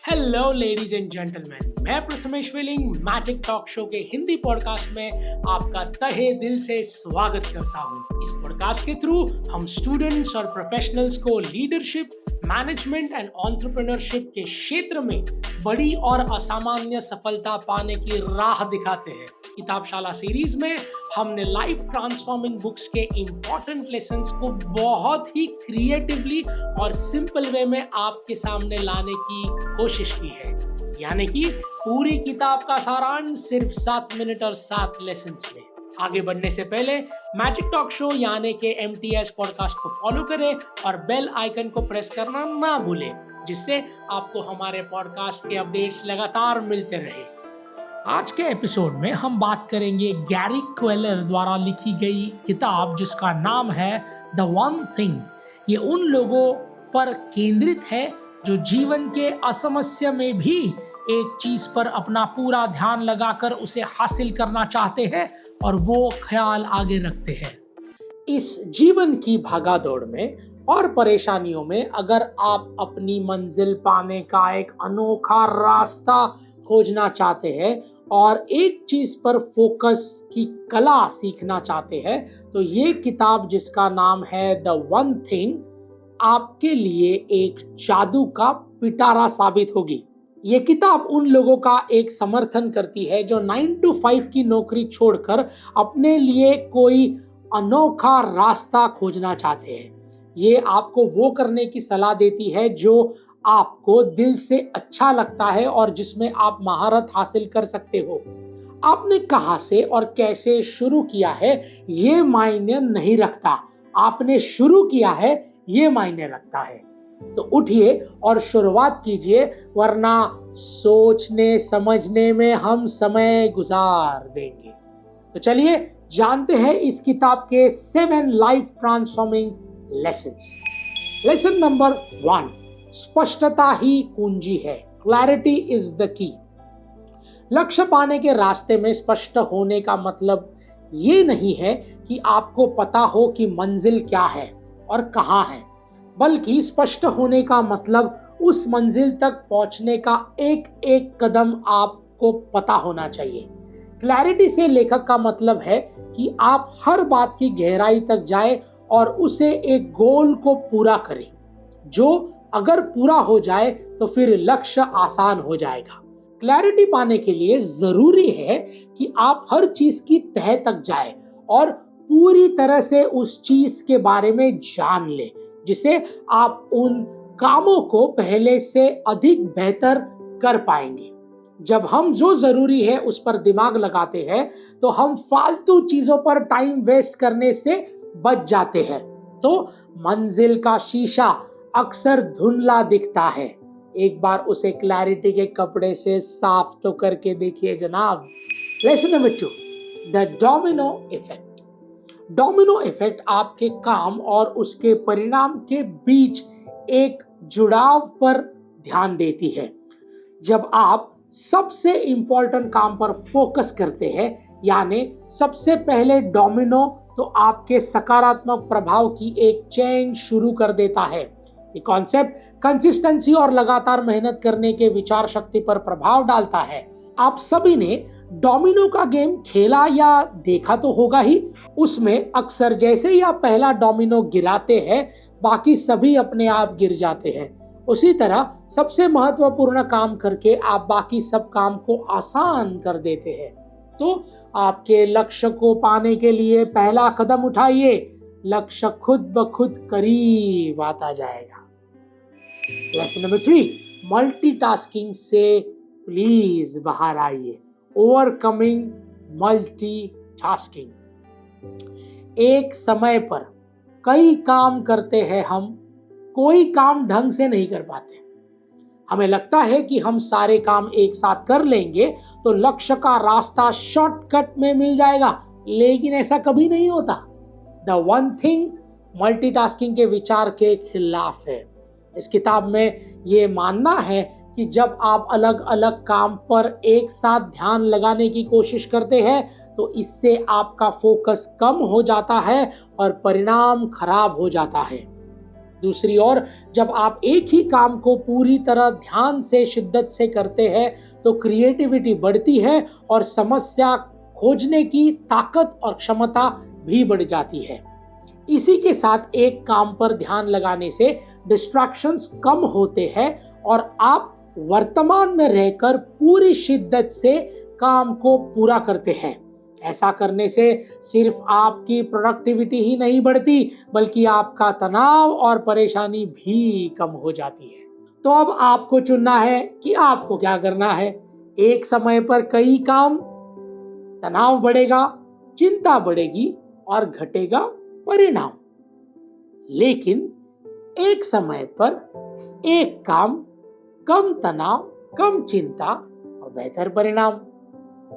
Hello ladies and gentleman, मैं Prathamesh willing magic talk show के Hindi podcast में आपका तहे दिल से स्वागत करता हूं। इस पॉडकास्ट के थ्रू हम स्टूडेंट्स और प्रोफेशनल्स को लीडरशिप, मैनेजमेंट एंड एंटरप्रेन्योरशिप के क्षेत्र में बड़ी और असामान्य सफलता पाने की राह दिखाते हैं। किताबशाला सीरीज में हमने लाइफ ट्रांसफॉर्मिंग बुक्स के इम्पोर्टेंट लेसन्स को बहुत ही क्रिएटिवली और सिंपल वे में आपके सामने लाने की कोशिश की है। यानी कि पूरी किताब का सारांश सिर्फ 7 मिनट और 7 लेसन्स में। आगे बढ़ने से पहले मैजिक टॉक शो यानी के MTS पॉडकास्ट को फॉलो करें और बेल आइकन को प्रेस करना ना भूलें, जिससे आपको हमारे पॉडकास्ट के अपडेट्स लगातार मिलते रहे। आज के एपिसोड में हम बात करेंगे गैरी क्वेलर द्वारा लिखी गई किताब जिसका नाम है द वन थिंग। ये उन लोगों पर केंद्रित है जो जीवन के असमस्य में भी एक चीज पर अपना पूरा ध्यान लगाकर उसे हासिल करना चाहते हैं और वो ख्याल आगे रखते हैं। इस जीवन की भागादौड़ में और परेशानियों में अगर आप अपनी मंजिल पाने का एक अनोखा रास्ता खोजना चाहते हैं और एक चीज पर फोकस की कला सीखना चाहते हैं, तो ये किताब जिसका नाम है द वन थिंग आपके लिए एक जादू का पिटारा साबित होगी। ये किताब उन लोगों का एक समर्थन करती है जो 9 to 5 की नौकरी छोड़कर अपने लिए कोई अनोखा रास्ता खोजना चाहते हैं। ये आपको वो करने की सलाह देती है जो आपको दिल से अच्छा लगता है और जिसमें आप महारत हासिल कर सकते हो। आपने कहां से और कैसे शुरू किया है ये मायने नहीं रखता, आपने शुरू किया है ये मायने रखता है। तो उठिए और शुरुआत कीजिए, वरना सोचने समझने में हम समय गुजार देंगे। तो चलिए जानते हैं इस किताब के 7 life transforming lessons. Lesson number 1, स्पष्टता ही कुंजी है। Clarity is the key. लक्ष्य पाने के रास्ते में स्पष्ट होने का मतलब ये नहीं है कि आपको पता हो कि मंजिल क्या है और कहाँ है, बल्कि स्पष्ट होने का मतलब उस मंजिल तक पहुंचने का एक एक कदम आपको पता होना चाहिए। क्लैरिटी से लेखक का मतलब है कि आप हर बात की गहराई तक जाए और उसे एक गोल को पूरा करें, जो अगर पूरा हो जाए तो फिर लक्ष्य आसान हो जाएगा। क्लैरिटी पाने के लिए जरूरी है कि आप हर चीज की तह तक जाए और पूरी तरह से उस चीज के बारे में जान लें, जिसे आप उन कामों को पहले से अधिक बेहतर कर पाएंगे। जब हम जो जरूरी है उस पर दिमाग लगाते हैं तो हम फालतू चीजों पर टाइम वेस्ट करने से बच जाते हैं। तो मंजिल का शीशा अक्सर धुंधला दिखता है, एक बार उसे क्लैरिटी के कपड़े से साफ तो करके देखिए जनाब। Lesson number 2, the domino effect. Domino effect आपके काम और उसके परिणाम के बीच एक जुड़ाव पर ध्यान देती है। जब आप सबसे इंपॉर्टेंट काम पर फोकस करते हैं, यानी सबसे पहले डोमिनो, तो आपके सकारात्मक प्रभाव की एक चेन शुरू कर देता है। ये कॉन्सेप्ट कंसिस्टेंसी और लगातार मेहनत करने के विचार शक्ति पर प्रभाव डालता है। आप सभी ने डोमिनो का गेम खेला या देखा तो होगा ही। उसमें अक्सर जैसे ही आप पहला डोमिनो गिराते हैं, बाकी सभी अपने आप गिर जाते हैं। उसी तरह सबसे महत्वपूर्ण काम करके आप बाकी सब काम को आसान कर देते हैं। तो आपके लक्ष्य को पाने के लिए पहला कदम उठाइए, लक्ष्य खुद ब खुद करीब आता जाएगा। लेसन नंबर 3, मल्टीटास्किंग से प्लीज बाहर आइए। Overcoming multitasking. एक समय पर कई काम करते हैं हम, कोई काम ढंग से नहीं कर पाते। हमें लगता है कि हम सारे काम एक साथ कर लेंगे तो लक्ष्य का रास्ता शॉर्टकट में मिल जाएगा, लेकिन ऐसा कभी नहीं होता। द वन थिंग मल्टीटास्किंग के विचार के खिलाफ है। इस किताब में ये मानना है कि जब आप अलग अलग काम पर एक साथ ध्यान लगाने की कोशिश करते हैं तो इससे आपका फोकस कम हो जाता है और परिणाम खराब हो जाता है। दूसरी ओर जब आप एक ही काम को पूरी तरह ध्यान से शिद्दत से करते हैं तो क्रिएटिविटी बढ़ती है और समस्या खोजने की ताकत और क्षमता भी बढ़ जाती है। इसी के साथ एक काम पर ध्यान लगाने से डिस्ट्रैक्शंस कम होते हैं और आप वर्तमान में रहकर पूरी शिद्दत से काम को पूरा करते हैं। ऐसा करने से सिर्फ आपकी प्रोडक्टिविटी ही नहीं बढ़ती बल्कि आपका तनाव और परेशानी भी कम हो जाती है। तो अब आपको चुनना है कि आपको क्या करना है। एक समय पर कई काम, तनाव बढ़ेगा, चिंता बढ़ेगी और घटेगा परिणाम। लेकिन एक समय पर एक काम, कम तनाव, कम चिंता और बेहतर परिणाम।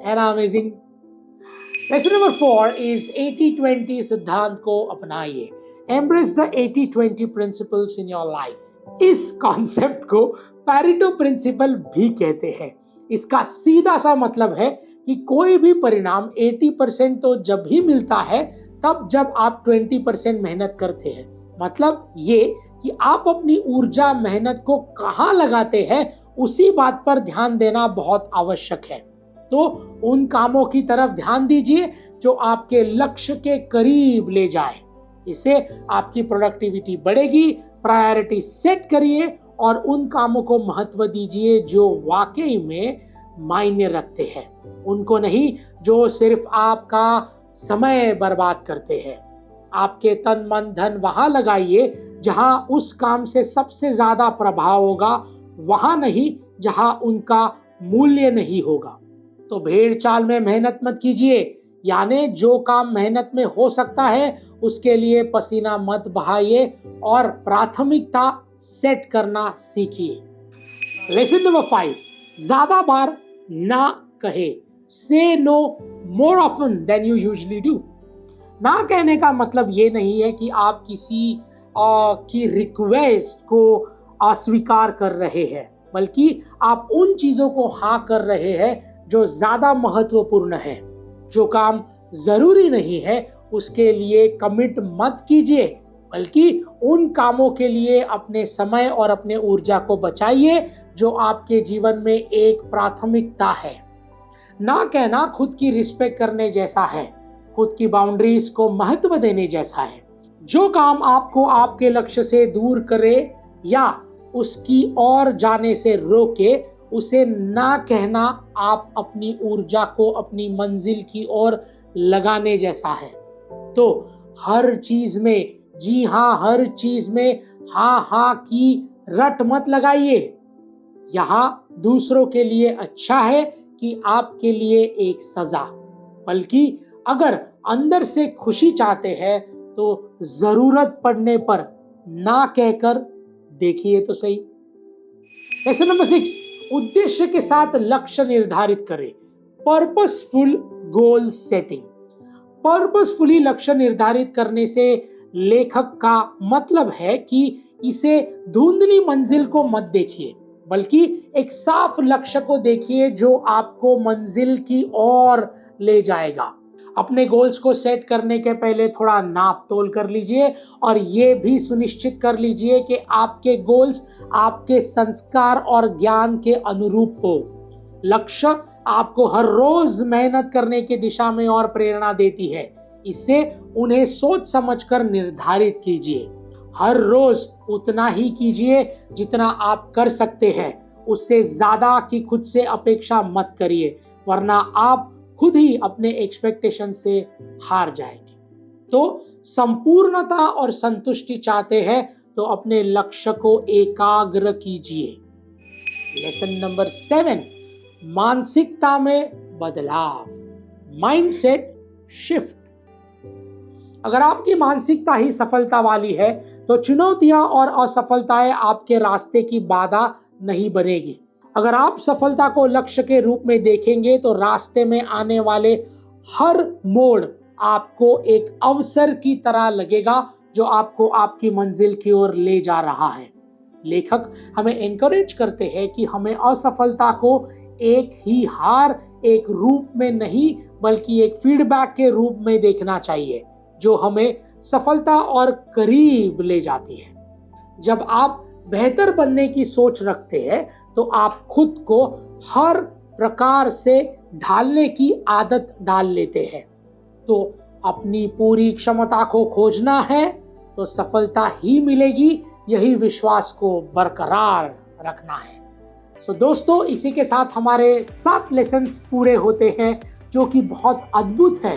And amazing. Lesson number 4 is 80-20 सिद्धांत को अपनाइए। Embrace the 80-20 principles in your life. इस कॉन्सेप्ट को पैरेटो प्रिंसिपल भी कहते हैं। इसका सीधा सा मतलब है कि कोई भी परिणाम 80% तो जब ही मिलता है तब जब आप 20% मेहनत करते हैं। मतलब ये कि आप अपनी ऊर्जा, मेहनत को कहाँ लगाते हैं उसी बात पर ध्यान देना बहुत आवश्यक है। तो उन कामों की तरफ ध्यान दीजिए जो आपके लक्ष्य के करीब ले जाए। इससे आपकी प्रोडक्टिविटी बढ़ेगी। प्रायोरिटी सेट करिए और उन कामों को महत्व दीजिए जो वाकई में मायने रखते हैं, उनको नहीं जो सिर्फ आपका समय बर्बाद करते हैं। आपके तन मन धन वहां लगाइए जहां उस काम से सबसे ज्यादा प्रभाव होगा, वहां नहीं जहां उनका मूल्य नहीं होगा। तो भेड़ चाल में मेहनत मत कीजिए, यानी जो काम मेहनत में हो सकता है उसके लिए पसीना मत बहाइए और प्राथमिकता सेट करना सीखिए। लेसन नंबर 5, ज्यादा बार ना कहे। Say no more often than you usually do. ना कहने का मतलब ये नहीं है कि आप किसी की रिक्वेस्ट को अस्वीकार कर रहे हैं, बल्कि आप उन चीजों को हाँ कर रहे हैं जो ज्यादा महत्वपूर्ण है। जो काम जरूरी नहीं है उसके लिए कमिट मत कीजिए, बल्कि उन कामों के लिए अपने समय और अपने ऊर्जा को बचाइए जो आपके जीवन में एक प्राथमिकता है। ना कहना खुद की रिस्पेक्ट करने जैसा है, खुद की बाउंड्रीज को महत्व देने जैसा है। जो काम आपको आपके लक्ष्य से दूर करे या उसकी ओर जाने से रोके, उसे ना कहना आप अपनी ऊर्जा को अपनी मंजिल की ओर लगाने जैसा है। तो हर चीज में, जी हाँ, हर चीज में हाँ हाँ की रट मत लगाइए। यहां दूसरों के लिए अच्छा है कि आपके लिए एक सजा, बल्कि अगर अंदर से खुशी चाहते हैं तो जरूरत पड़ने पर ना कहकर देखिए तो सही। लेसन नंबर 6, उद्देश्य के साथ लक्ष्य निर्धारित करें। Purposeful goal setting. पर्पसफुली लक्ष्य निर्धारित करने से लेखक का मतलब है कि इसे धुंधली मंजिल को मत देखिए, बल्कि एक साफ लक्ष्य को देखिए जो आपको मंजिल की ओर ले जाएगा। अपने गोल्स को सेट करने के पहले थोड़ा नाप तोल कर लीजिए और ये भी सुनिश्चित कर लीजिए कि आपके गोल्स आपके संस्कार और ज्ञान के अनुरूप हो। लक्ष्य आपको हर रोज मेहनत करने की दिशा में और प्रेरणा देती है। इससे उन्हें सोच समझकर निर्धारित कीजिए। हर रोज उतना ही कीजिए जितना आप कर सकते हैं, उससे ज्यादा की खुद से अपेक्षा मत करिए, वरना आप खुद ही अपने एक्सपेक्टेशन से हार जाएंगे। तो संपूर्णता और संतुष्टि चाहते हैं तो अपने लक्ष्य को एकाग्र कीजिए। लेसन नंबर 7, मानसिकता में बदलाव। Mindset shift. अगर आपकी मानसिकता ही सफलता वाली है तो चुनौतियां और असफलताएं आपके रास्ते की बाधा नहीं बनेगी। अगर आप सफलता को लक्ष्य के रूप में देखेंगे तो रास्ते में आने वाले हर मोड़ आपको एक अवसर की तरह लगेगा जो आपको आपकी मंजिल की ओर ले जा रहा है। लेखक हमें एनकरेज करते हैं कि हमें असफलता को एक ही हार, एक रूप में नहीं बल्कि एक फीडबैक के रूप में देखना चाहिए जो हमें सफलता और करीब ले जाती है। जब आप बेहतर बनने की सोच रखते हैं तो आप खुद को हर प्रकार से ढालने की आदत डाल लेते हैं। तो अपनी पूरी क्षमता को खोजना है तो सफलता ही मिलेगी, यही विश्वास को बरकरार रखना है। दोस्तों, इसी के साथ हमारे 7 लेसन्स पूरे होते हैं जो कि बहुत अद्भुत है।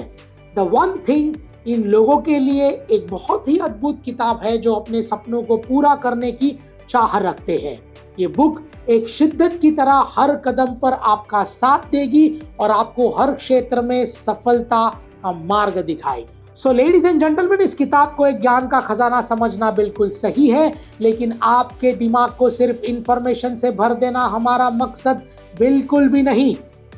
द वन थिंग इन लोगों के लिए एक बहुत ही अद्भुत किताब है जो अपने सपनों को पूरा करने की चाह रखते हैं। ये बुक एक शिद्दत की तरह हर कदम पर आपका साथ देगी और आपको हर क्षेत्र में सफलता का मार्ग दिखाएगी। लेडीज एंड जेंटलमैन, इस किताब को एक ज्ञान का खजाना समझना बिल्कुल सही है, लेकिन आपके दिमाग को सिर्फ इंफॉर्मेशन से भर देना हमारा मकसद बिल्कुल भी नहीं,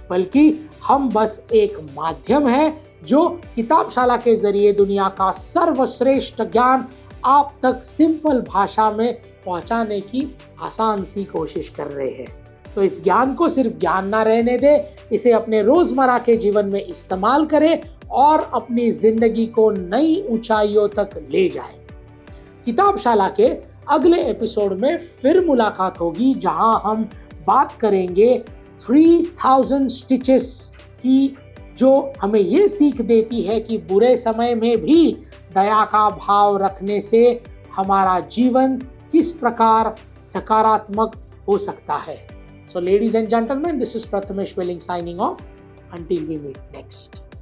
बल्कि हम बस एक माध्यम है जो किताबशाला के जरिए दुनिया का सर्वश्रेष्ठ ज्ञान आप तक सिंपल भाषा में पहुंचाने की आसान सी कोशिश कर रहे हैं। तो इस ज्ञान को सिर्फ ज्ञान ना रहने दे, इसे अपने रोजमर्रा के जीवन में इस्तेमाल करें और अपनी जिंदगी को नई ऊंचाइयों तक ले जाए। किताबशाला के अगले एपिसोड में फिर मुलाकात होगी जहां हम बात करेंगे 3000 स्टिचेस की, जो हमें ये सीख देती है कि बुरे समय में भी दया का भाव रखने से हमारा जीवन किस प्रकार सकारात्मक हो सकता है। So ladies and gentlemen, this is Prathamesh Welling signing off. Until we meet next.